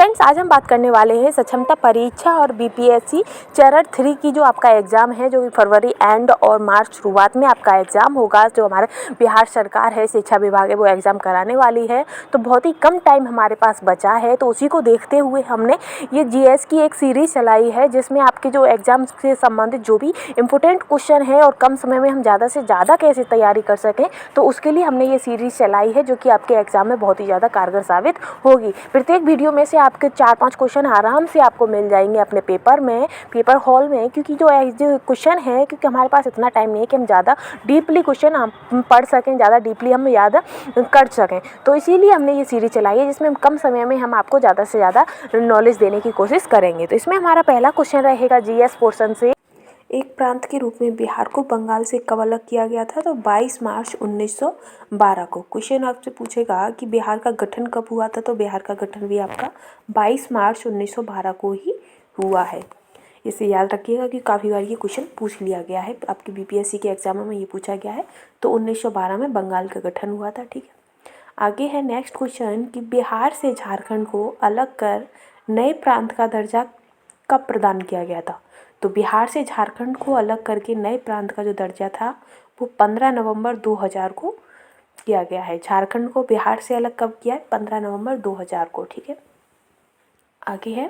Friends, आज हम बात करने वाले हैं सक्षमता परीक्षा और बीपीएससी चरण 3 की जो आपका एग्ज़ाम है, जो कि फरवरी एंड और मार्च शुरुआत में आपका एग्ज़ाम होगा। जो हमारे बिहार सरकार है, शिक्षा विभाग है, वो एग्ज़ाम कराने वाली है। तो बहुत ही कम टाइम हमारे पास बचा है, तो उसी को देखते हुए हमने ये जीएस की एक सीरीज़ चलाई है, जिसमें आपके जो एग्ज़ाम से संबंधित जो भी इम्पोर्टेंट क्वेश्चन है और कम समय में हम ज़्यादा से ज़्यादा कैसे तैयारी कर सकें, तो उसके लिए हमने ये सीरीज़ चलाई है, जो कि आपके एग्ज़ाम में बहुत ही ज़्यादा कारगर साबित होगी। प्रत्येक वीडियो में से आपके 4-5 क्वेश्चन आराम से आपको मिल जाएंगे अपने पेपर में, पेपर हॉल में, क्योंकि जो क्वेश्चन है, क्योंकि हमारे पास इतना टाइम नहीं है कि हम ज़्यादा डीपली क्वेश्चन हम पढ़ सकें, ज़्यादा डीपली हम याद कर सकें। तो इसीलिए हमने ये सीरीज चलाई है, जिसमें हम कम समय में हम आपको ज़्यादा से ज़्यादा नॉलेज देने की कोशिश करेंगे। तो इसमें हमारा पहला क्वेश्चन रहेगा जीएस पोर्शन से। एक प्रांत के रूप में बिहार को बंगाल से कब अलग किया गया था? तो 22 मार्च 1912 को। क्वेश्चन आपसे पूछेगा कि बिहार का गठन कब हुआ था? तो बिहार का गठन भी आपका 22 मार्च 1912 को ही हुआ है। इसे याद रखिएगा कि काफ़ी बार ये क्वेश्चन पूछ लिया गया है, आपके बीपीएससी के एग्जामों में ये पूछा गया है। तो 1912 में बंगाल का गठन हुआ था। ठीक है, आगे है नेक्स्ट क्वेश्चन कि बिहार से झारखंड को अलग कर नए प्रांत का दर्जा कब प्रदान किया गया था? तो बिहार से झारखंड को अलग करके नए प्रांत का जो दर्जा था वो 15 नवंबर 2000 को किया गया है। झारखंड को बिहार से अलग कब किया है? 15 नवंबर 2000 को। ठीक है, आगे है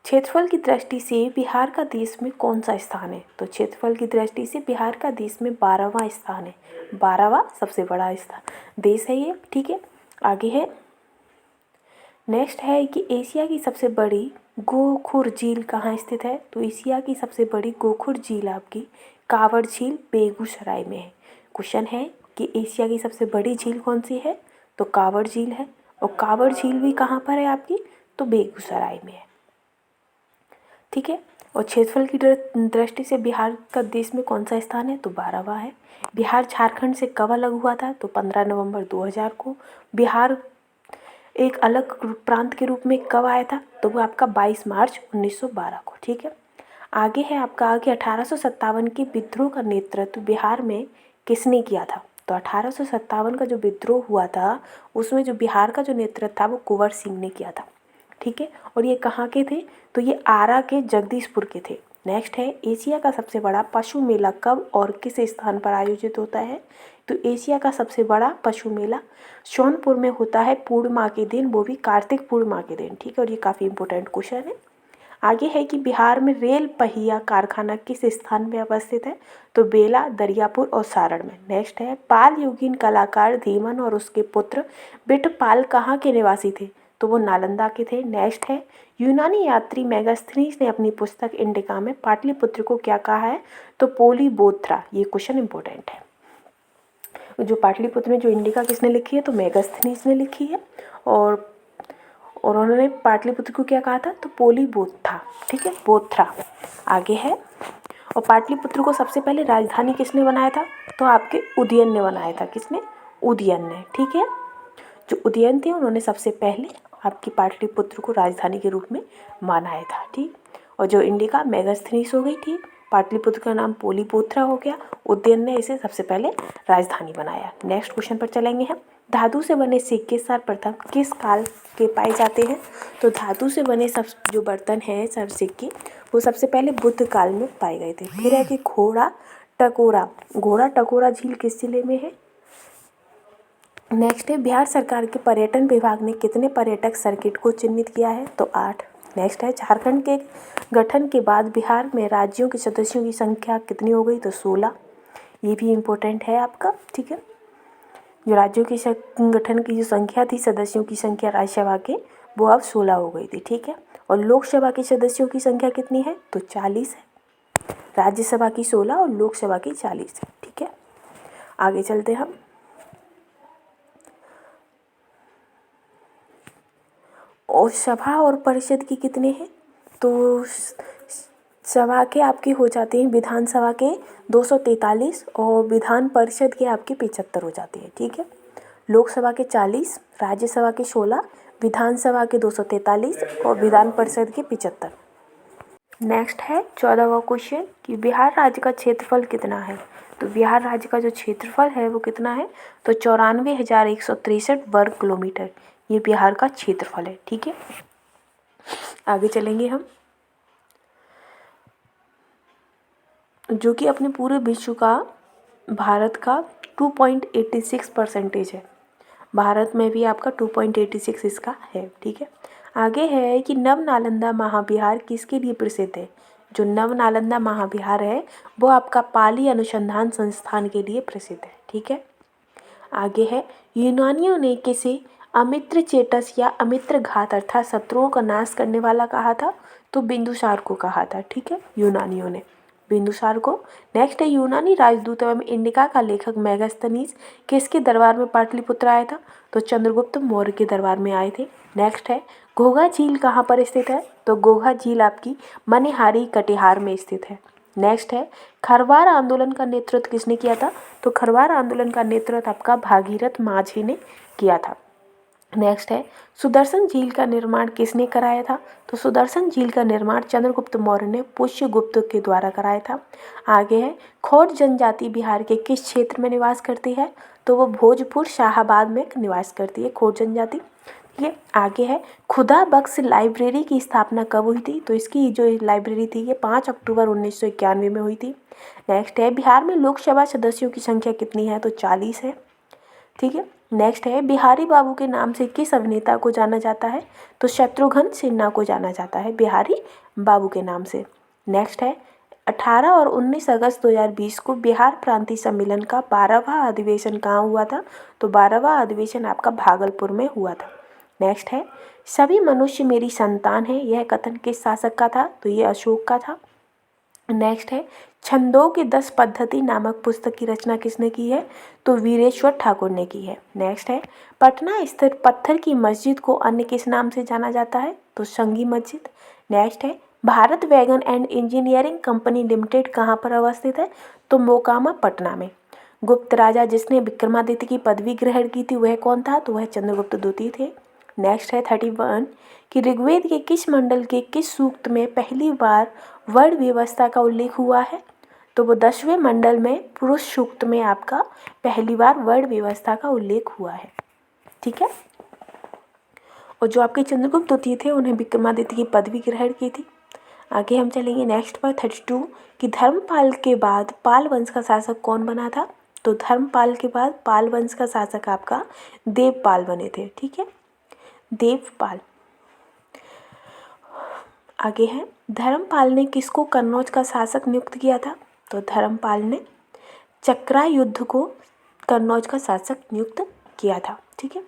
क्षेत्रफल की दृष्टि से बिहार का देश में कौन सा स्थान है? तो क्षेत्रफल की दृष्टि से बिहार का देश में 12वां स्थान है। 12वां सबसे बड़ा स्थान देश है ये। ठीक है, आगे है नेक्स्ट है कि एशिया की सबसे बड़ी गोखुर झील कहाँ स्थित है? तो एशिया की सबसे बड़ी गोखुर झील आपकी कांवड़ झील बेगूसराय में है। क्वेश्चन है कि एशिया की सबसे बड़ी झील कौन सी है? तो कांवड़ झील है। और कांवड़ झील भी कहाँ पर है आपकी? तो बेगूसराय में है। ठीक है, और क्षेत्रफल की दृष्टि से बिहार का देश में कौन सा स्थान है? तो 12वां है। बिहार झारखंड से कब अलग हुआ था? तो 15 नवंबर 2000 को। बिहार एक अलग प्रांत के रूप में कब आया था? तो वो आपका 22 मार्च 1912 को। ठीक है, आगे है आपका आगे 1857 के विद्रोह का नेतृत्व बिहार में किसने किया था? तो 1857 का जो विद्रोह हुआ था, उसमें जो बिहार का जो नेतृत्व था वो कुंवर सिंह ने किया था। ठीक है, और ये कहाँ के थे? तो ये आरा के जगदीशपुर के थे। नेक्स्ट है एशिया का सबसे बड़ा पशु मेला कब और किस स्थान पर आयोजित होता है? तो एशिया का सबसे बड़ा पशु मेला सोनपुर में होता है पूर्णिमा के दिन, वो भी कार्तिक पूर्णिमा के दिन। ठीक है, और ये काफ़ी इंपॉर्टेंट क्वेश्चन है। आगे है कि बिहार में रेल पहिया कारखाना किस स्थान में अवस्थित है? तो बेला, दरियापुर और सारण में। नेक्स्ट है पाल युगीन कलाकार धीमन और उसके पुत्र बिठपाल कहाँ के निवासी थे? तो वो नालंदा के थे। नेक्स्ट है यूनानी यात्री मेगास्थनीज ने अपनी पुस्तक इंडिका में पाटलिपुत्र को क्या कहा है? तो पोलीबोथ्रा। ये क्वेश्चन इंपॉर्टेंट है। जो पाटलिपुत्र में जो इंडिका किसने लिखी है? तो मेगास्थनीज ने लिखी है। और उन्होंने पाटलिपुत्र को क्या कहा था? तो पोलीबोथ्रा। ठीक है, बोथ्रा। आगे है और पाटलिपुत्र को सबसे पहले राजधानी किसने बनाया था? तो आपके उदयन ने बनाया था। किसने? उदयन ने। ठीक है, जो उदयन थे उन्होंने सबसे पहले आपकी पाटलिपुत्र को राजधानी के रूप में बनाया था। ठीक, और जो इंडिका मेगास्थनीज हो गई थी, पाटलिपुत्र का नाम पोलीबोथ्रा हो गया, उदयन ने इसे सबसे पहले राजधानी बनाया। नेक्स्ट क्वेश्चन पर चलेंगे हम। धातु से बने सिक्के सर्वप्रथम किस काल के पाए जाते हैं? तो धातु से बने सब जो बर्तन हैं सब सिक्के, वो सबसे पहले बुद्ध काल में पाए गए थे। फिर है कि घोड़ा टकोरा झील किस जिले में है? नेक्स्ट है बिहार सरकार के पर्यटन विभाग ने कितने पर्यटक सर्किट को चिन्हित किया है? तो 8। नेक्स्ट है झारखंड के गठन के बाद बिहार में राज्यों के सदस्यों की संख्या कितनी हो गई? तो 16। ये भी इम्पोर्टेंट है आपका। ठीक है, जो राज्यों के गठन की जो संख्या थी, सदस्यों की संख्या राज्यसभा के, वो अब 16 हो गई थी। ठीक है, और लोकसभा के सदस्यों की संख्या कितनी है? तो 40 है। राज्यसभा की 16 और लोकसभा की 40 है। ठीक है, आगे चलते हम। और सभा और परिषद की कितने हैं? तो सभा के आपके हो जाते हैं विधानसभा के 243 और विधान परिषद के आपके 75 हो जाते हैं। ठीक है, लोकसभा के 40, राज्यसभा के 16, विधानसभा के 243 और विधान परिषद के 75। नेक्स्ट है 14वां क्वेश्चन कि बिहार राज्य का क्षेत्रफल कितना है? तो बिहार राज्य का जो क्षेत्रफल है वो कितना है? तो 94,163 वर्ग किलोमीटर। ये बिहार का क्षेत्रफल है। ठीक है, आगे चलेंगे हम, जो कि अपने पूरे विश्व का भारत का 2.86% है। भारत में भी आपका 2.86 इसका है। ठीक है, आगे है कि नव नालंदा महाविहार किसके लिए प्रसिद्ध है। जो नव नालंदा महाविहार है वो आपका पाली अनुसंधान संस्थान के लिए प्रसिद्ध है। ठीक है, आगे है यूनानियों ने किसे अमित्र चेटस या अमित्र घात अर्थात शत्रुओं का नाश करने वाला कहा था, तो बिंदुसार को कहा था। ठीक है, यूनानियों ने बिंदुसार को। नेक्स्ट है यूनानी राजदूत एवं इंडिका का लेखक मेगास्थनीज किसके दरबार में पाटलिपुत्र आया था, तो चंद्रगुप्त मौर्य के दरबार में आए थे। नेक्स्ट है घोघा झील कहाँ पर स्थित है, तो घोघा झील आपकी मनिहारी कटिहार में स्थित है। नेक्स्ट है खरवार आंदोलन का नेतृत्व किसने किया था, तो खरवार आंदोलन का नेतृत्व आपका भागीरथ माझी ने किया था। नेक्स्ट है सुदर्शन झील का निर्माण किसने कराया था, तो सुदर्शन झील का निर्माण चंद्रगुप्त मौर्य ने पुष्यगुप्त के द्वारा कराया था। आगे है खोट जनजाति बिहार के किस क्षेत्र में निवास करती है, तो वो भोजपुर शाहाबाद में निवास करती है खोट जनजाति। ये आगे है खुदा बख्श लाइब्रेरी की स्थापना कब हुई थी, तो इसकी जो लाइब्रेरी थी ये 5 अक्टूबर 1991 में हुई थी। नेक्स्ट है बिहार में लोकसभा सदस्यों की संख्या कितनी है, तो 40 है। ठीक है, नेक्स्ट है बिहारी बाबू के नाम से किस अभिनेता को जाना जाता है, तो शत्रुघ्न सिन्हा को जाना जाता है बिहारी बाबू के नाम से। नेक्स्ट है 18 और 19 अगस्त 2020 को बिहार प्रांतीय सम्मेलन का 12वां अधिवेशन कहाँ हुआ था, तो 12वां अधिवेशन आपका भागलपुर में हुआ था। नेक्स्ट है सभी मनुष्य मेरी संतान है, यह कथन किस शासक का था, तो ये अशोक का था। नेक्स्ट है छंदों की 10 पद्धति नामक पुस्तक की रचना किसने की है, तो वीरेश्वर ठाकुर ने की है। नेक्स्ट है पटना स्थित पत्थर की मस्जिद को अन्य किस नाम से जाना जाता है, तो संगी मस्जिद। नेक्स्ट है Bharat wagon and engineering company limited कहाँ पर अवस्थित है, तो मोकामा पटना में। गुप्त राजा जिसने विक्रमादित्य की पदवी ग्रहण की थी वह कौन था, तो वह चंद्रगुप्त द्वितीय थे। नेक्स्ट है 31 कि ऋग्वेद के किस मंडल के किस सूक्त में पहली बार वर्ण व्यवस्था का उल्लेख हुआ है, तो वो 10वें मंडल में पुरुष सूक्त में आपका पहली बार वर्ण व्यवस्था का उल्लेख हुआ है। ठीक है, और जो आपके चंद्रगुप्त द्वितीय थे उन्हें विक्रमादित्य की पदवी ग्रहण की थी। आगे हम चलेंगे नेक्स्ट पर 32 कि धर्मपाल के बाद पाल वंश का शासक कौन बना था, तो धर्मपाल के बाद पाल वंश का शासक आपका देवपाल बने थे। ठीक है, देवपाल। आगे है धर्मपाल ने किसको कन्नौज का शासक नियुक्त किया था, तो धर्मपाल ने चक्रा युद्ध को कन्नौज का शासक नियुक्त किया था। ठीक है,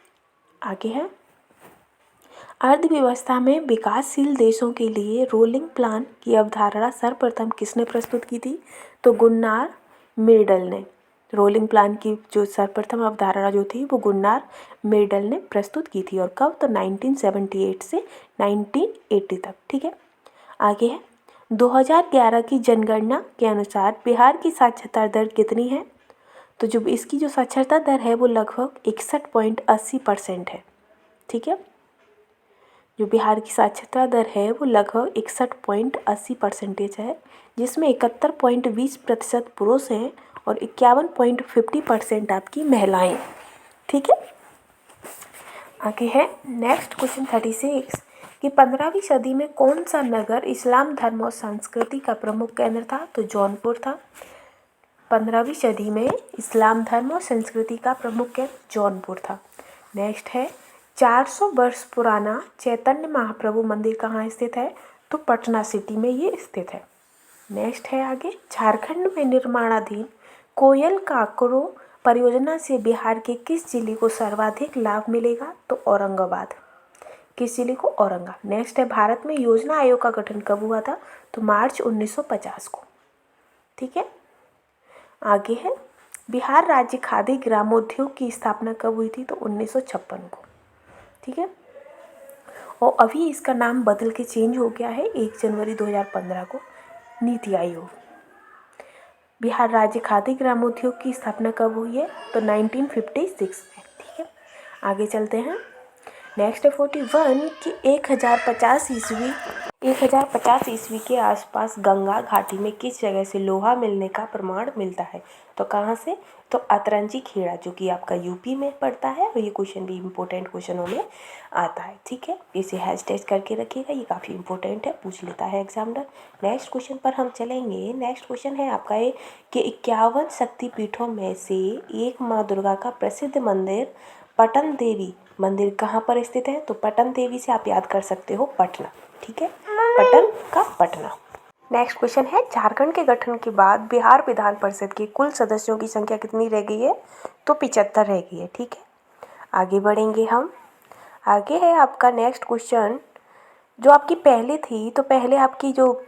आगे है अर्थव्यवस्था में विकासशील देशों के लिए रोलिंग प्लान की अवधारणा सर्वप्रथम किसने प्रस्तुत की थी, तो गुन्नार मिर्डल ने। रोलिंग प्लान की जो सर्वप्रथम अवधारणा जो थी वो गुन्नार मिर्डल ने प्रस्तुत की थी, और कब, तो 1978 से 1980 तक। ठीक है, आगे है 2011 की जनगणना के अनुसार बिहार की साक्षरता दर कितनी है, तो जो इसकी जो साक्षरता दर है वो लगभग 61.80% है। ठीक है, जो बिहार की साक्षरता दर है वो लगभग 61.80% है, जिसमें 71.20% पुरुष हैं और 51.50% आपकी महिलाएं। ठीक है, आगे है नेक्स्ट क्वेश्चन 36 कि 15वीं सदी में कौन सा नगर इस्लाम धर्म और संस्कृति का प्रमुख केंद्र था, तो जौनपुर था। 15वीं सदी में इस्लाम धर्म और संस्कृति का प्रमुख केंद्र जौनपुर था। नेक्स्ट है 400 वर्ष पुराना चैतन्य महाप्रभु मंदिर कहाँ स्थित है, तो पटना सिटी में ये स्थित है। नेक्स्ट है आगे झारखंड में निर्माणाधीन कोयल काकरो परियोजना से बिहार के किस जिले को सर्वाधिक लाभ मिलेगा, तो औरंगाबाद। किस जिले को, औरंगाबाद। नेक्स्ट है भारत में योजना आयोग का गठन कब हुआ था, तो मार्च 1950 को। ठीक है, आगे है बिहार राज्य खादी ग्रामोद्योग की स्थापना कब हुई थी, तो 1956 को। ठीक है, और अभी इसका नाम बदल के चेंज हो गया है 1 जनवरी 2015 को, नीति आयोग। बिहार राज्य खादी ग्रामोद्योग की स्थापना कब हुई है, तो 1956 में। ठीक है, आगे चलते हैं नेक्स्ट 41 कि 1050 ईस्वी 1050 ईस्वी के आसपास गंगा घाटी में किस जगह से लोहा मिलने का प्रमाण मिलता है? तो कहाँ से? तो अतरंजी खेड़ा, जो कि आपका यूपी में पड़ता है, और ये क्वेश्चन भी इम्पोर्टेंट क्वेश्चनों में आता है। ठीक है, इसे हैशटैग करके रखिएगा, ये काफ़ी इंपॉर्टेंट है, पूछ लेता है एग्जामिनर। नेक्स्ट क्वेश्चन पर हम चलेंगे। नेक्स्ट क्वेश्चन है आपका ये कि 51 शक्तिपीठों में से एक माँ दुर्गा का प्रसिद्ध मंदिर पटन देवी मंदिर कहाँ पर स्थित है? तो पटन देवी से आप याद कर सकते हो पटना। ठीक है, पटन का पटना। नेक्स्ट क्वेश्चन है, झारखंड के गठन के बाद बिहार विधान परिषद के कुल सदस्यों की संख्या कितनी रह गई है? तो 75 रह गई है। ठीक है, आगे बढ़ेंगे हम। आगे है आपका नेक्स्ट क्वेश्चन, जो आपकी पहले थी, तो पहले आपकी जो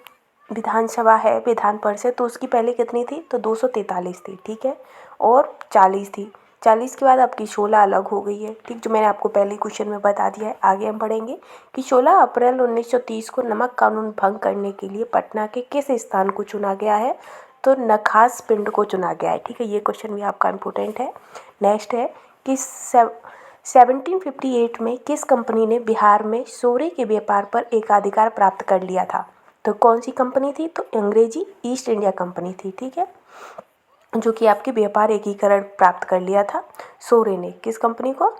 विधानसभा है, विधान परिषद, तो उसकी पहले कितनी थी? तो 243 थी। ठीक है, और 40 थी। 40 के बाद आपकी 16 अलग हो गई है। ठीक, जो मैंने आपको पहले क्वेश्चन में बता दिया है। आगे हम पढ़ेंगे कि 16 अप्रैल 1930 को नमक कानून भंग करने के लिए पटना के किस स्थान को चुना गया है? तो नखास पिंड को चुना गया है। ठीक है, ये क्वेश्चन भी आपका इम्पोर्टेंट है। नेक्स्ट है कि 1758 में किस कंपनी ने बिहार में सोरे के व्यापार पर एकाधिकार प्राप्त कर लिया था? तो कौन सी कंपनी थी? तो अंग्रेजी ईस्ट इंडिया कंपनी थी। ठीक है, जो कि आपके व्यापार एकीकरण प्राप्त कर लिया था सोरे ने, किस कंपनी को?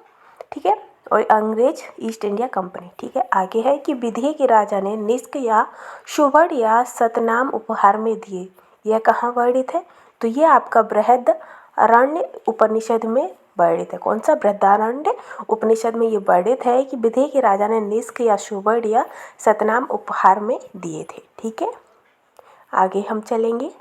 ठीक है, और अंग्रेज ईस्ट इंडिया कंपनी। ठीक है, आगे है कि विदेह के राजा ने निष्क या सुवर्ण या सतनाम उपहार में दिए, यह कहाँ वर्णित है? तो ये आपका बृहदारण्य उपनिषद में वर्णित है। कौन सा? बृहदारण्य उपनिषद में ये वर्णित है कि विदेह के राजा ने निष्क या सुवर्ण या सतनाम उपहार में दिए थे। ठीक है, आगे हम चलेंगे।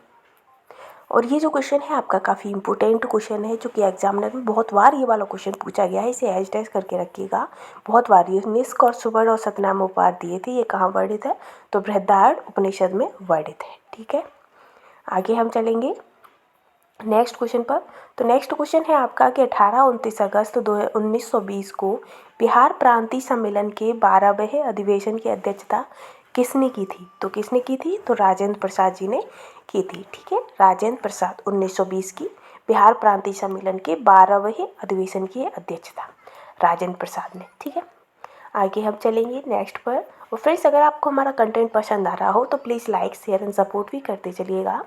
और ये जो क्वेश्चन है आपका काफ़ी इंपॉर्टेंट क्वेश्चन है, जो कि एग्जामिनर में बहुत बार ये वाला क्वेश्चन पूछा गया है, इसे हैशटैग करके रखिएगा। बहुत बार ये निष्क और सुवर्ण और सतनाम उपहार दिए थे, ये कहाँ वर्णित है? तो बृहदारण्य उपनिषद में वर्णित है। ठीक है, आगे हम चलेंगे नेक्स्ट क्वेश्चन पर। तो नेक्स्ट क्वेश्चन है आपका कि 18-29 अगस्त 1920 को बिहार प्रांतीय सम्मेलन के 12वें अधिवेशन की अध्यक्षता किसने की थी? तो किसने की थी? तो राजेंद्र प्रसाद जी ने की थी। ठीक है, राजेंद्र प्रसाद 1920 की बिहार प्रांतीय सम्मेलन के 12वें अधिवेशन की अध्यक्षता राजेंद्र प्रसाद ने। ठीक है, आगे हम चलेंगे नेक्स्ट पर। और फ्रेंड्स, अगर आपको हमारा कंटेंट पसंद आ रहा हो तो please like share and support भी करते चलिएगा।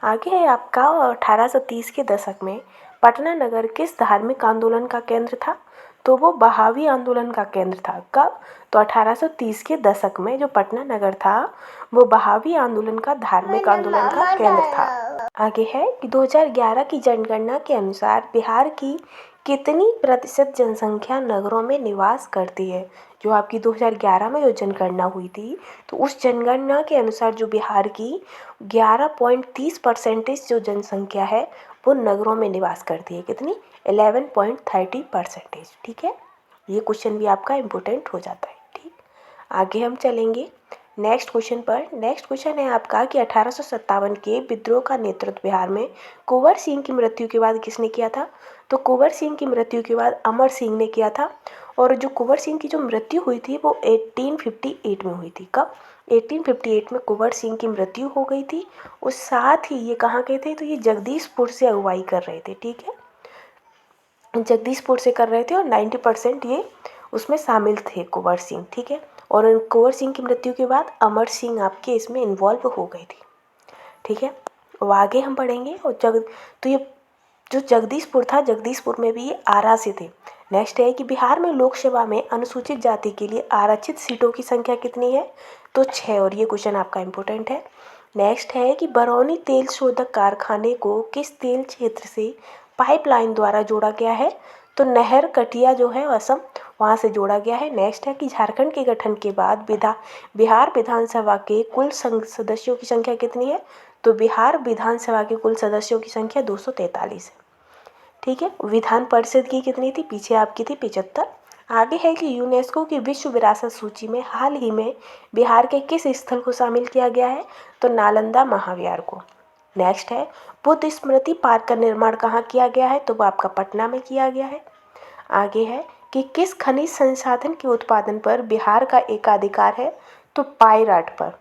आगे है आपका 1830 के दशक में पटना नगर किस धार्मिक आंदोलन का केंद्र था? तो वो बहावी आंदोलन का केंद्र था। कब? तो 1830 के दशक में जो पटना नगर था वो बहावी आंदोलन का धार्मिक आंदोलन का केंद्र था। आगे है कि 2011 की जनगणना के अनुसार बिहार की कितनी प्रतिशत जनसंख्या नगरों में निवास करती है? जो आपकी 2011 में जो जनगणना हुई थी, तो उस जनगणना के अनुसार जो बिहार की 11.30% जो जनसंख्या है वो नगरों में निवास करती है। कितनी? 11.30%। ठीक है, ये क्वेश्चन भी आपका इम्पोर्टेंट हो जाता है। ठीक, आगे हम चलेंगे नेक्स्ट क्वेश्चन पर। नेक्स्ट क्वेश्चन है आपका कि 1857 के विद्रोह का नेतृत्व बिहार में कुंवर सिंह की मृत्यु के बाद किसने किया था? तो कुंवर सिंह की मृत्यु के बाद अमर सिंह ने किया था। और जो कुंवर सिंह की जो मृत्यु हुई थी वो 1858 में हुई थी। कब? 1858 में कुंवर सिंह की मृत्यु हो गई थी। और साथ ही ये कहाँ के थे? तो ये जगदीशपुर से अगुवाई कर रहे थे। ठीक है, जगदीशपुर से कर रहे थे और 90% ये उसमें शामिल थे कुंवर सिंह। ठीक है, और कुंवर सिंह की मृत्यु के बाद अमर सिंह आपके इसमें इन्वॉल्व हो गई थी। ठीक है, और आगे हम पढ़ेंगे। और तो ये जो जगदीशपुर था, जगदीशपुर में भी ये आरा से थे। नेक्स्ट है कि बिहार में लोकसभा में अनुसूचित जाति के लिए आरक्षित सीटों की संख्या कितनी है? तो 6, और ये क्वेश्चन आपका इम्पोर्टेंट है। नेक्स्ट है कि बरौनी तेल शोधक कारखाने को किस तेल क्षेत्र से पाइपलाइन द्वारा जोड़ा गया है? तो नहर कटिया जो है असम, वहाँ से जोड़ा गया है। नेक्स्ट है कि झारखंड के गठन के बाद बिहार विधानसभा के कुल सदस्यों की संख्या कितनी है? तो बिहार विधानसभा के कुल सदस्यों की संख्या 243 है। ठीक है, विधान परिषद की कितनी थी? पीछे आपकी थी 75। आगे है कि यूनेस्को की विश्व विरासत सूची में हाल ही में बिहार के किस स्थल को शामिल किया गया है? तो नालंदा महाविहार को। नेक्स्ट है बुद्ध स्मृति पार्क का निर्माण कहाँ किया गया है? तो वो आपका पटना में किया गया है। आगे है कि किस खनिज संसाधन के उत्पादन पर बिहार का एकाधिकार है? तो पाइराइट पर।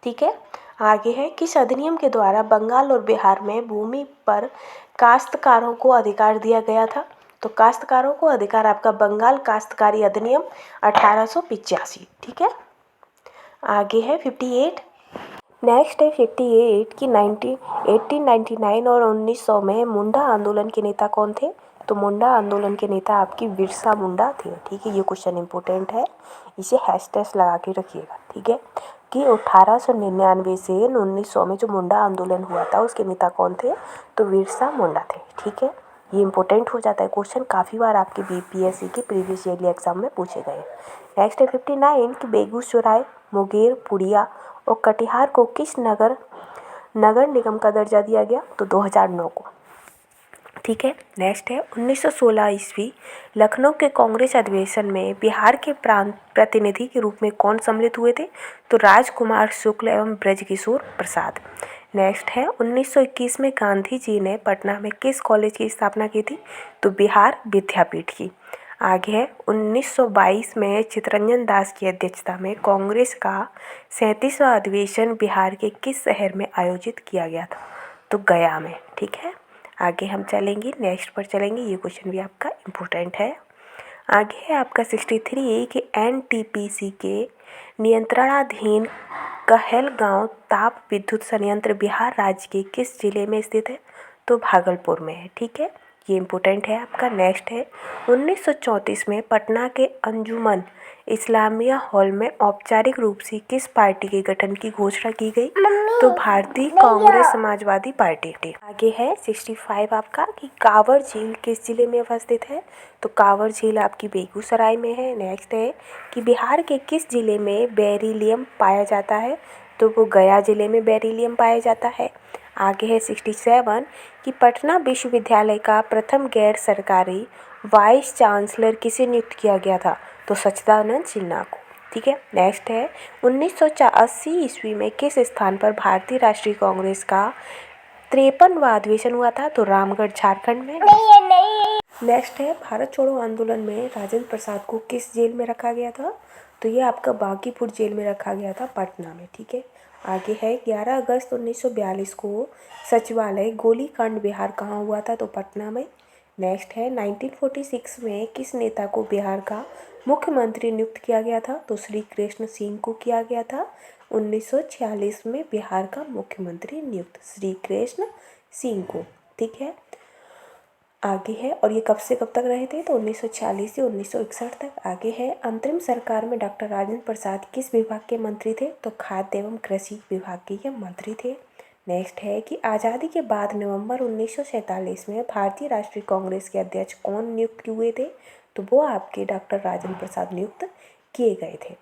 ठीक है, आगे है किस अधिनियम के द्वारा बंगाल और बिहार में भूमि पर काश्तकारों को अधिकार दिया गया था? तो काश्तकारों को अधिकार आपका बंगाल काश्तकारी अधिनियम 1885। ठीक है, आगे है 58। नेक्स्ट है 58 कि 1899 और 1900 में मुंडा आंदोलन के नेता कौन थे? तो मुंडा आंदोलन के नेता आपकी बिरसा मुंडा थे। ठीक है, ये क्वेश्चन इंपॉर्टेंट है, इसे हैशटैग लगा के रखिएगा। ठीक है, कि 1899 से 1900 में जो मुंडा आंदोलन हुआ था उसके नेता कौन थे? तो बिरसा मुंडा थे। ठीक है, ये इंपॉर्टेंट हो जाता है क्वेश्चन, काफ़ी बार आपके बीपीएससी के प्रीवियस ईयरली एग्जाम में पूछे गए। नेक्स्ट है 59 कि बेगूसराय, मुंगेर, पुड़िया और कटिहार को किस नगर निगम का दर्जा दिया गया? तो 2009 को। ठीक है, नेक्स्ट है 1916 ईस्वी लखनऊ के कांग्रेस अधिवेशन में बिहार के प्रांत प्रतिनिधि के रूप में कौन सम्मिलित हुए थे? तो राजकुमार शुक्ल एवं ब्रजकिशोर प्रसाद। नेक्स्ट है 1921 में गांधी जी ने पटना में किस कॉलेज की स्थापना की थी? तो बिहार विद्यापीठ की। आगे है 1922 में चित्तरंजन दास की अध्यक्षता में कांग्रेस का 37वां अधिवेशन बिहार के किस शहर में आयोजित किया गया था? तो गया में। ठीक है, आगे हम चलेंगे, नेक्स्ट पर चलेंगे, ये क्वेश्चन भी आपका इम्पोर्टेंट है। आगे है आपका 63 कि एनटीपीसी के नियंत्रणाधीन कहलगांव ताप विद्युत संयंत्र बिहार राज्य के किस जिले में स्थित है? तो भागलपुर में है। ठीक है, ये इम्पोर्टेंट है आपका। नेक्स्ट है 1934 में पटना के अंजुमन इस्लामिया हॉल में औपचारिक रूप से किस पार्टी के गठन की घोषणा की गई? तो भारतीय कांग्रेस समाजवादी पार्टी। आगे है 65 आपका कि कांवर झील किस जिले में अवस्थित है? तो कांवर झील आपकी बेगूसराय में है। नेक्स्ट है कि बिहार के किस जिले में बेरिलियम पाया जाता है? तो वो गया जिले में बेरिलियम पाया जाता है। आगे है 67 कि पटना विश्वविद्यालय का प्रथम गैर सरकारी वाइस चांसलर किसे नियुक्त किया गया था? तो सच्चिदानंद सिन्हा को। ठीक है, नेक्स्ट है 1980 ईस्वी में किस स्थान पर भारतीय राष्ट्रीय कांग्रेस का 53वां अधिवेशन हुआ था? तो रामगढ़ झारखंड में। नेक्स्ट है भारत छोड़ो आंदोलन में राजेंद्र प्रसाद को किस जेल में रखा गया था? तो ये आपका बांकीपुर जेल में रखा गया था, पटना में। ठीक है, आगे है 11 अगस्त 1942 को सचिवालय गोलीकांड बिहार कहाँ हुआ था? तो पटना में। नेक्स्ट है 1946 में किस नेता को बिहार का मुख्यमंत्री नियुक्त किया गया था? तो श्री कृष्ण सिंह को किया गया था। 1946 में बिहार का मुख्यमंत्री नियुक्त श्री कृष्ण सिंह को। ठीक है, आगे है, और ये कब से कब तक रहे थे? तो 1946 से 1961 तक। आगे है अंतरिम सरकार में डॉक्टर राजेंद्र प्रसाद किस विभाग के मंत्री थे? तो खाद्य एवं कृषि विभाग के ये मंत्री थे। नेक्स्ट है कि आज़ादी के बाद नवंबर 1947 में भारतीय राष्ट्रीय कांग्रेस के अध्यक्ष कौन नियुक्त हुए थे? तो वो आपके डॉक्टर राजेंद्र प्रसाद नियुक्त किए गए थे।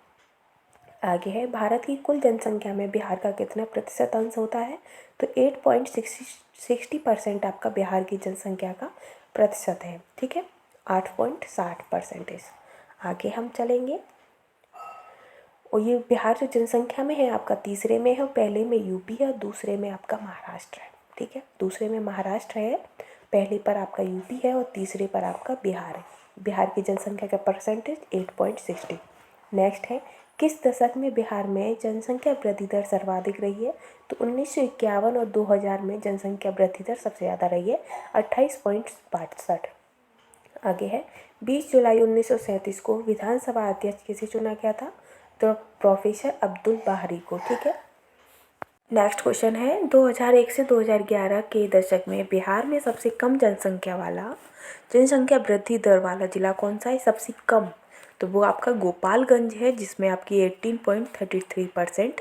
आगे है भारत की कुल जनसंख्या में बिहार का कितना प्रतिशत अंश होता है? तो 8.60% आपका बिहार की जनसंख्या का प्रतिशत है। ठीक है, 8.60%। आगे हम चलेंगे, और ये बिहार जो जनसंख्या में है आपका तीसरे में है, और पहले में यूपी है और दूसरे में आपका महाराष्ट्र है। ठीक है, दूसरे में महाराष्ट्र है, पहले पर आपका यूपी है और तीसरे पर आपका बिहार है। बिहार की जनसंख्या का परसेंटेज 8.60। नेक्स्ट है किस दशक में बिहार में जनसंख्या वृद्धि दर सर्वाधिक रही है? तो 1951 और 2000 में जनसंख्या वृद्धि दर सबसे ज़्यादा रही है, 28.62। आगे है 20 जुलाई 1937 को विधानसभा अध्यक्ष किसे चुना गया था? तो प्रोफेसर अब्दुल बाहरी को। ठीक है, नेक्स्ट क्वेश्चन है 2001 से 2011 के दशक में बिहार में सबसे कम जनसंख्या वृद्धि दर वाला जिला कौन सा है? सबसे कम, तो वो आपका गोपालगंज है, जिसमें आपकी 18.33%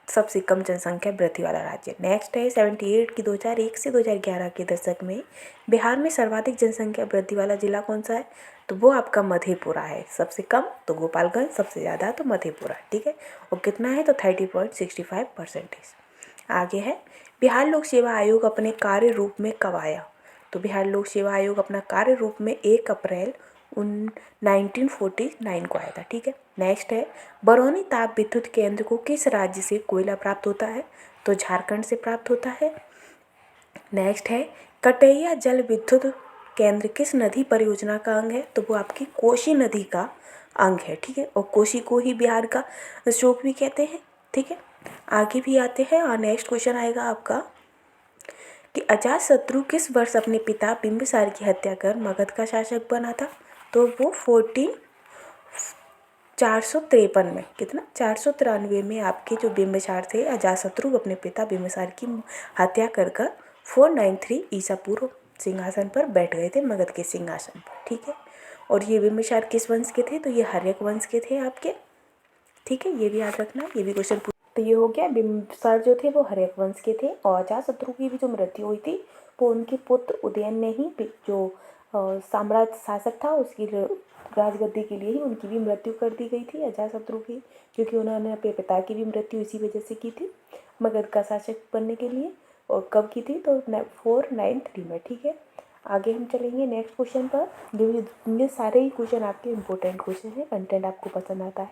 सबसे कम जनसंख्या वृद्धि वाला राज्य। नेक्स्ट है 78 की 2001 से 2011 के दशक में बिहार में सर्वाधिक जनसंख्या वृद्धि वाला जिला कौन सा है? तो वो आपका मधेपुरा है। सबसे कम तो गोपालगंज, सबसे ज़्यादा तो मधेपुरा। ठीक है, और कितना है? तो 30.65%। आगे है बिहार लोक सेवा आयोग अपने कार्य रूप में कब आया? तो बिहार लोक सेवा आयोग अपना कार्य रूप में 1 अप्रैल 1949 को आया था। ठीक है, नेक्स्ट है बरौनी ताप विद्युत केंद्र को किस राज्य से कोयला प्राप्त होता है? तो झारखंड से प्राप्त होता है। नेक्स्ट है कटैया जल विद्युत केंद्र किस नदी परियोजना का अंग है? तो वो आपकी कोसी नदी का अंग है। ठीक है, और कोसी को ही बिहार का शोक भी कहते हैं। ठीक है, आगे भी आते हैं, और नेक्स्ट क्वेश्चन आएगा आपका कि अजातशत्रु किस वर्ष अपने पिता बिंबिसार की हत्या कर मगध का शासक बना था? तो वो 453 में, कितना 493 में आपके जो बिंबिसार थे, अजातशत्रु अपने पिता बिंबिसार की हत्या कर 493 ईसा पूर्व सिंहासन पर बैठ गए थे, मगध के सिंहासन पर। ठीक है, और ये बिंबिसार किस वंश के थे? तो ये हर्यक वंश के थे आपके। ठीक है, ये भी याद रखना, ये भी क्वेश्चन। तो ये हो गया, बिंबिसार जो थे वो हर्यक वंश के थे, और अजातशत्रु की भी जो मृत्यु हुई थी वो उनके पुत्र उदयन ने ही, जो साम्राज्य शासक था उसकी राजगद्दी के लिए ही उनकी भी मृत्यु कर दी गई थी, अजातशत्रु की, क्योंकि उन्होंने अपने पिता की भी मृत्यु इसी वजह से की थी, मगध का शासक बनने के लिए। और कब की थी? तो 493 में। ठीक है, आगे हम चलेंगे नेक्स्ट क्वेश्चन पर। ये सारे ही क्वेश्चन आपके इंपॉर्टेंट क्वेश्चन हैं, कंटेंट आपको पसंद आता है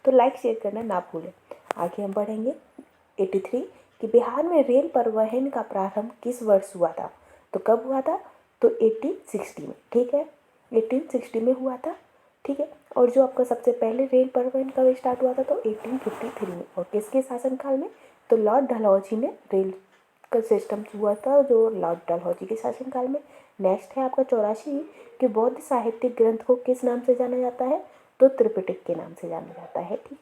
तो लाइक शेयर करना ना भूलें। आगे हम बढ़ेंगे 83 कि बिहार में रेल परिवहन का प्रारंभ किस वर्ष हुआ था? तो कब हुआ था? तो 1860 में। ठीक है, 1860 में हुआ था। ठीक है, और जो आपका सबसे पहले रेल परिवहन कब स्टार्ट हुआ था? तो 1853 में। और किसके शासनकाल में? तो लॉर्ड डलहौजी में रेल का सिस्टम हुआ था, जो लॉर्ड डलहौजी के शासनकाल में। नेक्स्ट है आपका 84 कि बौद्ध साहित्यिक ग्रंथ को किस नाम से जाना जाता है? तो त्रिपिटक के नाम से जाना जाता है। ठीक,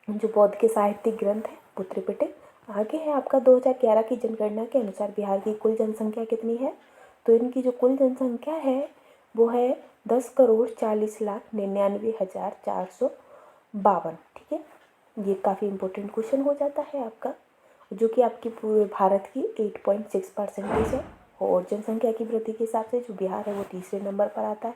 जो बौद्ध के साहित्यिक ग्रंथ है वो त्रिपिटक। आगे है आपका 2011 की जनगणना के अनुसार बिहार की कुल जनसंख्या कितनी है? तो इनकी जो कुल जनसंख्या है वो है 10,40,99,452। ठीक है, ये काफ़ी इंपॉर्टेंट क्वेश्चन हो जाता है आपका, जो कि आपकी पूरे भारत की 8.6% है। और जनसंख्या की वृद्धि के हिसाब से जो बिहार है वो तीसरे नंबर पर आता है।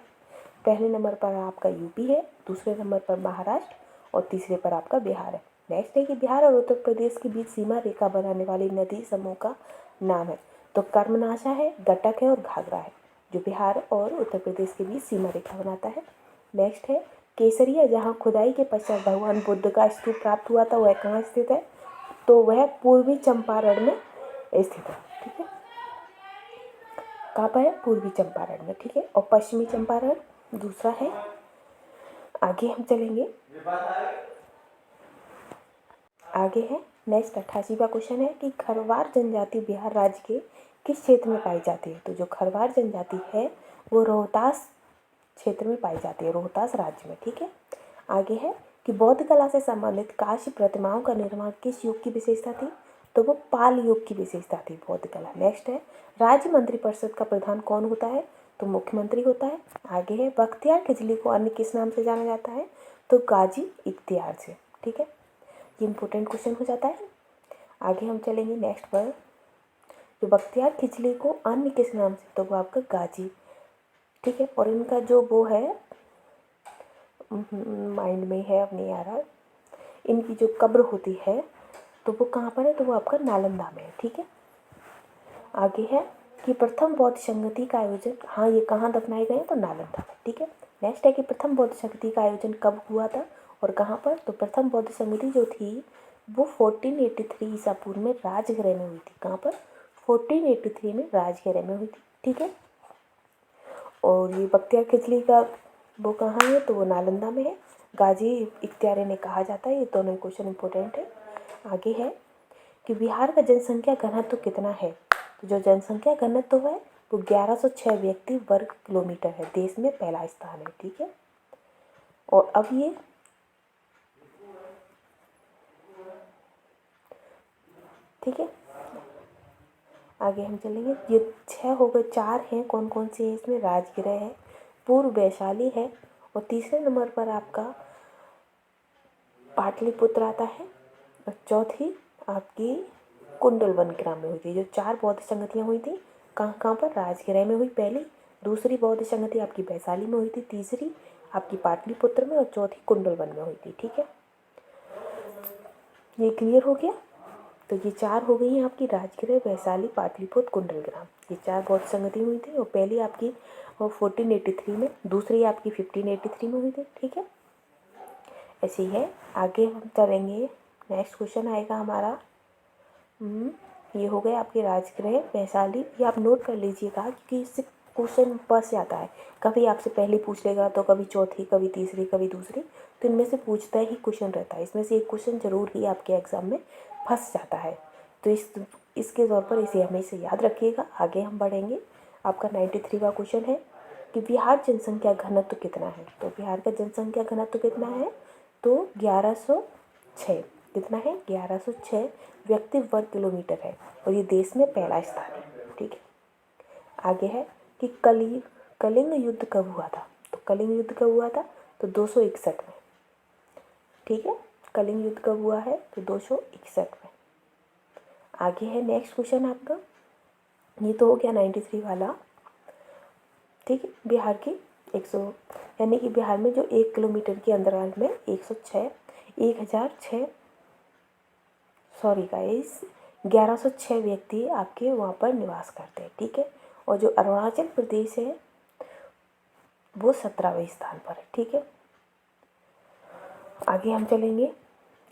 पहले नंबर पर आपका यूपी है, दूसरे नंबर पर महाराष्ट्र और तीसरे पर आपका बिहार है। नेक्स्ट है कि बिहार और उत्तर प्रदेश के बीच सीमा रेखा बनाने वाली नदी समूह का नाम है? तो कर्मनाशा है, गटक है और घाघरा है, जो बिहार और उत्तर प्रदेश के बीच सीमा रेखा बनाता है। नेक्स्ट है केसरिया, जहाँ खुदाई के पश्चात भगवान बुद्ध का स्तूप प्राप्त हुआ था, वह कहाँ स्थित है? तो वह पूर्वी चंपारण में स्थित है। ठीक है, कहाँ पर है? पूर्वी चंपारण में। ठीक है, और पश्चिमी चंपारण दूसरा है। आगे हम चलेंगे, आगे है नेक्स्ट 88वां क्वेश्चन है कि खरवार जनजाति बिहार राज्य के किस क्षेत्र में पाई जाती है? तो जो खरवार जनजाति है वो रोहतास क्षेत्र में पाई जाती है, रोहतास राज्य में। ठीक है, आगे है कि बौद्ध कला से संबंधित कांस्य प्रतिमाओं का निर्माण किस युग की विशेषता थी? तो वो पाल युग की विशेषता थी बौद्ध कला। नेक्स्ट है राज्य मंत्रिपरिषद का प्रधान कौन होता है? तो मुख्यमंत्री होता है। आगे है बख्तियार खिजली को अन्य किस नाम से जाना जाता है? तो गाजी इख्तियार से। ठीक है, ये इंपॉर्टेंट क्वेश्चन हो जाता है। आगे हम चलेंगे नेक्स्ट पर, जो बख्तियार खिजली को अन्य किस नाम से? तो वो आपका गाजी। ठीक है, और इनका जो वो है माइंड में है, अब नहीं आ रहा, इनकी जो कब्र होती है तो वो कहाँ पर है? तो वो आपका नालंदा में है। ठीक है, आगे है कि प्रथम बौद्ध संगति का आयोजन, हाँ ये कहाँ दफनाए गए? तो नालंदा में। ठीक है, नेक्स्ट है कि प्रथम बौद्ध संगति का आयोजन कब हुआ था और कहाँ पर? तो प्रथम बौद्ध संगति जो थी वो 1483 ईसा पूर्व में राजगृह में हुई थी। कहाँ पर? 1483 में राजगृह में हुई थी। ठीक है, और ये बख्तियार खिजली का वो कहाँ है? तो वो नालंदा में है, गाजी इख्तियार ने कहा जाता है। ये दोनों क्वेश्चन इंपॉर्टेंट है। आगे है कि बिहार का जनसंख्या घनत्व तो कितना है? तो जो जनसंख्या घनत्व है वो 1106 व्यक्ति वर्ग किलोमीटर है, देश में पहला स्थान है। ठीक है, और अब ये ठीक है, आगे हम चलेंगे। ये 6 हो गए, 4 हैं, कौन कौन से हैं इसमें? राजगृह है, पूर्व वैशाली है, और तीसरे नंबर पर आपका पाटलिपुत्र आता है, और चौथी आपकी कुंडलवन ग्राम में हुई थी। जो 4 बौद्ध संगतियाँ हुई थी कहाँ कहाँ पर? राजगृह में हुई पहली, दूसरी बौद्ध संगति आपकी वैशाली में हुई थी, तीसरी आपकी पाटलिपुत्र में, और चौथी कुंडलवन में हुई थी। ठीक है, ये क्लियर हो गया। तो ये 4 हो गई हैं आपकी, राजगृह, वैशाली, पाटलिपुत्र, कुंडलग्राम। ये 4 बौद्ध संगति हुई थी, और पहली आपकी 1483 में, दूसरी आपकी 1583 में हुई थी। ठीक है, ऐसे ही है। आगे हम चलेंगे, नेक्स्ट क्वेश्चन आएगा हमारा, ये हो गए आपके राजगृह, वैशाली। ये आप नोट कर लीजिएगा क्योंकि इससे क्वेश्चन फंस जाता है, कभी आपसे पहले पूछ लेगा तो कभी चौथी, कभी तीसरी, कभी दूसरी, तो इनमें से पूछता ही क्वेश्चन रहता है। इसमें से एक क्वेश्चन जरूर ही आपके एग्जाम में फंस जाता है, तो इसके तौर पर इसे हमेशा याद रखिएगा। आगे हम बढ़ेंगे, आपका 93वां क्वेश्चन है कि बिहार जनसंख्या घनत्व कितना है? तो बिहार का जनसंख्या घनत्व कितना है? तो 1106 कितना है, 1106 व्यक्ति वर्ग किलोमीटर है और ये देश में पहला स्थान है। ठीक है, आगे है कि कलिंग युद्ध कब हुआ था, तो कलिंग युद्ध कब हुआ था, तो 261 में। ठीक है, कलिंग युद्ध कब हुआ है, तो 261 में। आगे है नेक्स्ट क्वेश्चन आपका, ये तो हो गया 93 वाला। ठीक है, बिहार की 100 यानी कि बिहार में जो 1 किलोमीटर के अंतराल में 106 1006 सॉरी गाइस 1106 व्यक्ति आपके वहाँ पर निवास करते हैं। ठीक है, और जो अरुणाचल प्रदेश है वो 17वें स्थान पर है। ठीक है, आगे हम चलेंगे,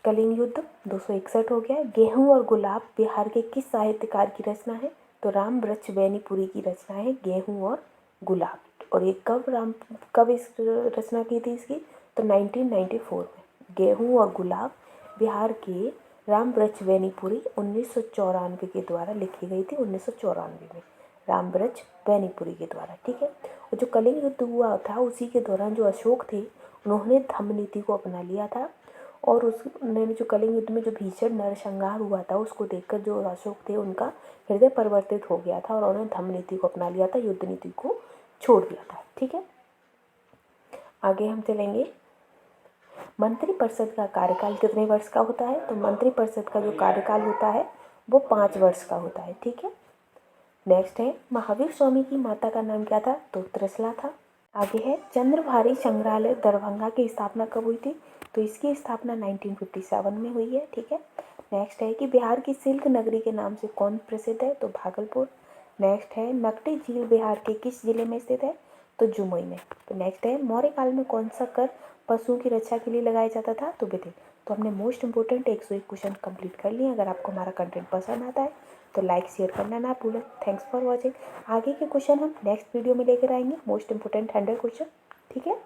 कलिंग युद्ध 261 हो गया। गेहूं और गुलाब बिहार के किस साहित्यकार की रचना है, तो राम वृक्ष बेनीपुरी की रचना है गेहूं और गुलाब। और ये कब इस रचना की थी इसकी, तो 1994 में। गेहूं और गुलाब बिहार के राम वृक्ष बेनीपुरी 1994 के द्वारा लिखी गई थी, 1994 में राम वृक्ष बेनीपुरी के द्वारा। ठीक है, और जो कलिंग युद्ध हुआ था उसी के दौरान जो अशोक थे उन्होंने धम्म नीति को अपना लिया था, और उन्होंने जो कलिंग युद्ध में जो भीषण नरसंहार हुआ था उसको देखकर जो अशोक थे उनका हृदय परिवर्तित हो गया था और उन्होंने धम्म नीति को अपना लिया था, युद्ध नीति को छोड़ दिया था। ठीक है, आगे हम चलेंगे, मंत्रिपरिषद का कार्यकाल कितने वर्ष का होता है, तो मंत्रिपरिषद का जो कार्यकाल होता है वो 5 वर्ष का होता है। ठीक है, नेक्स्ट है, महावीर स्वामी की माता का नाम क्या था, तो त्रिशला था। आगे है, चंद्रभारी संग्रहालय दरभंगा की स्थापना कब हुई थी, तो इसकी स्थापना 1957 में हुई है। ठीक है, नेक्स्ट है कि बिहार की सिल्क नगरी के नाम से कौन प्रसिद्ध है, तो भागलपुर। नेक्स्ट है, नकटी झील बिहार के किस जिले में स्थित है, तो जमुई में। तो नेक्स्ट है, मौर्य काल में कौन सा कर पशुओं की रक्षा के लिए लगाया जाता था, तो विधिक। तो हमने मोस्ट इंपोर्टेंट 101 क्वेश्चन कंप्लीट कर लिए। अगर आपको हमारा कंटेंट पसंद आता है तो लाइक शेयर करना ना भूलें। Thanks for watching. आगे के क्वेश्चन हम नेक्स्ट वीडियो में लेकर आएंगे, मोस्ट इंपोर्टेंट 100 क्वेश्चन। ठीक है।